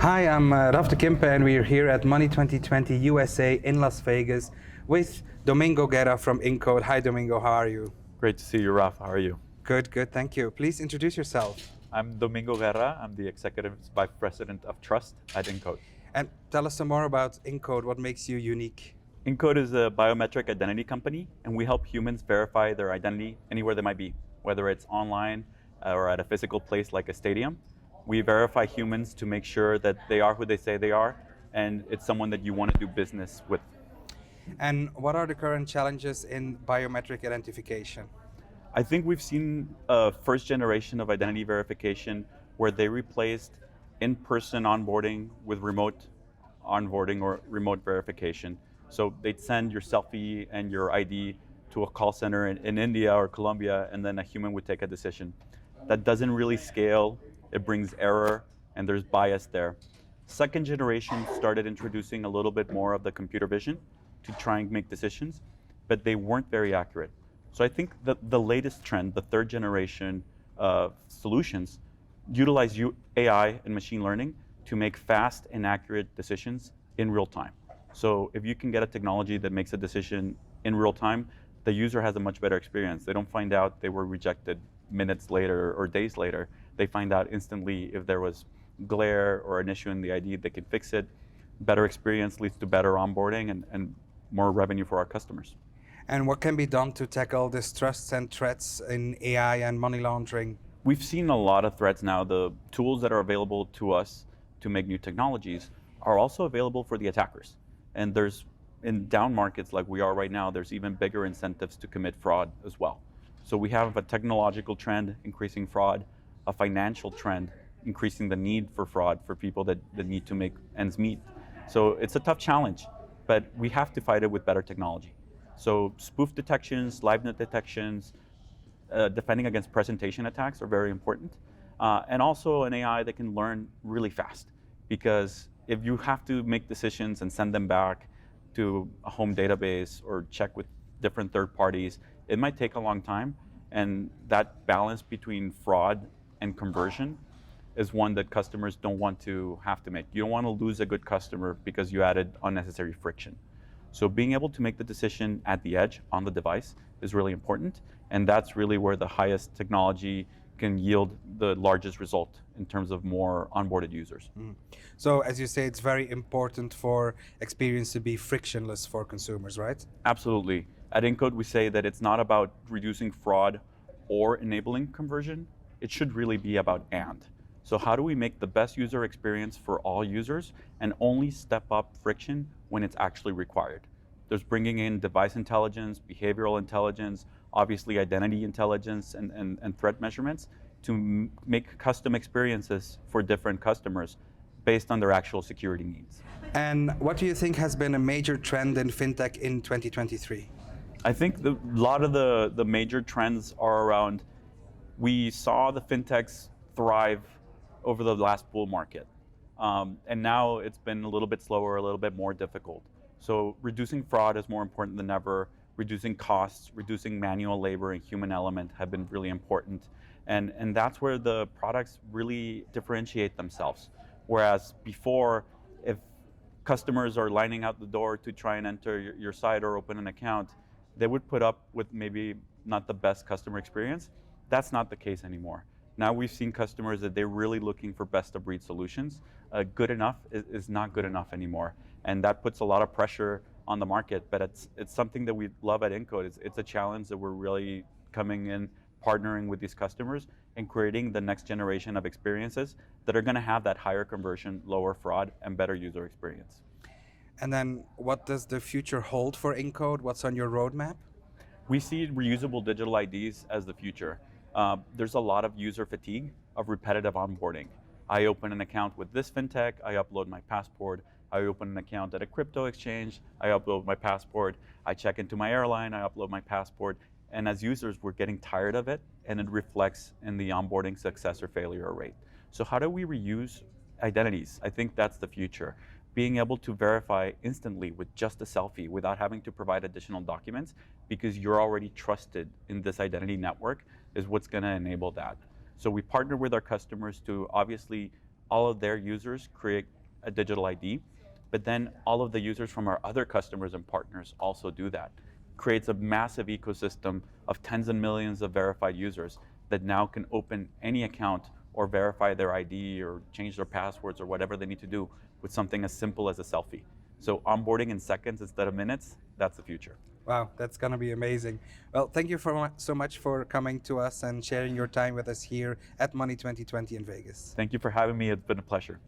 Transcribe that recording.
Hi, I'm Raf de Kimpe and we're here at Money 2020 USA in Las Vegas with Domingo Guerra from Incode. Hi Domingo, how are you? Great to see you, Raf. How are you? Good, good, thank you. Please introduce yourself. I'm Domingo Guerra. I'm the Executive Vice President of Trust at Incode. And tell us some more about Incode, what makes you unique? Incode is a biometric identity company, and we help humans verify their identity anywhere they might be, whether it's online or at a physical place like a stadium. We verify humans to make sure that they are who they say they are, and it's someone that you want to do business with. And what are the current challenges in biometric identification? I think we've seen a first generation of identity verification where they replaced in-person onboarding with remote onboarding or remote verification. So they'd send your selfie and your ID to a call center in India or Colombia, and then a human would take a decision. That doesn't really scale, it brings error, and there's bias there. Second generation started introducing a little bit more of the computer vision to try and make decisions, but they weren't very accurate. So I think that the latest trend, the third generation solutions, utilize AI and machine learning to make fast and accurate decisions in real time. So if you can get a technology that makes a decision in real time, the user has a much better experience. They don't find out they were rejected minutes later or days later. They find out instantly if there was glare or an issue in the ID, they can fix it. Better experience leads to better onboarding and more revenue for our customers. And what can be done to tackle these trusts and threats in AI and money laundering? We've seen a lot of threats now. The tools that are available to us to make new technologies are also available for the attackers. And there's, in down markets like we are right now, there's even bigger incentives to commit fraud as well. So we have a technological trend increasing fraud, a financial trend increasing the need for fraud for people that need to make ends meet. So it's a tough challenge, but we have to fight it with better technology. So spoof detections, liveness detections, defending against presentation attacks are very important. And also an AI that can learn really fast, because if you have to make decisions and send them back to a home database or check with different third parties, it might take a long time. And that balance between fraud and conversion is one that customers don't want to have to make. You don't want to lose a good customer because you added unnecessary friction. So being able to make the decision at the edge on the device is really important. And that's really where the highest technology can yield the largest result in terms of more onboarded users. So as you say, it's very important for experience to be frictionless for consumers, right? Absolutely. At Incode, we say that it's not about reducing fraud or enabling conversion. It should really be about and. So how do we make the best user experience for all users and only step up friction when it's actually required? There's bringing in device intelligence, behavioral intelligence, obviously identity intelligence and threat measurements to make custom experiences for different customers based on their actual security needs. And what do you think has been a major trend in fintech in 2023? I think a lot of the major trends are around, we saw the fintechs thrive over the last bull market. And now it's been a little bit slower, a little bit more difficult. So reducing fraud is more important than ever. Reducing costs, reducing manual labor and human element have been really important. And that's where the products really differentiate themselves. Whereas before, if customers are lining out the door to try and enter your site or open an account, they would put up with maybe not the best customer experience. That's not the case anymore. Now we've seen customers that they're really looking for best of breed solutions. Good enough is not good enough anymore. And that puts a lot of pressure on the market, but it's something that we love at Incode. It's a challenge that we're really coming in, partnering with these customers and creating the next generation of experiences that are going to have that higher conversion, lower fraud, and better user experience. And then what does the future hold for Incode? What's on your roadmap? We see reusable digital IDs as the future. There's a lot of user fatigue of repetitive onboarding. I open an account with this fintech, I upload my passport. I open an account at a crypto exchange, I upload my passport. I check into my airline, I upload my passport. And as users, we're getting tired of it, and it reflects in the onboarding success or failure rate. So how do we reuse identities? I think that's the future. Being able to verify instantly with just a selfie without having to provide additional documents because you're already trusted in this identity network is what's going to enable that. So we partner with our customers to obviously all of their users create a digital ID, but then all of the users from our other customers and partners also do that. Creates a massive ecosystem of tens of millions of verified users that now can open any account or verify their ID or change their passwords or whatever they need to do with something as simple as a selfie. So onboarding in seconds instead of minutes, that's the future. Wow, that's going to be amazing. Well, thank you so much for coming to us and sharing your time with us here at Money 2020 in Vegas. Thank you for having me. It's been a pleasure.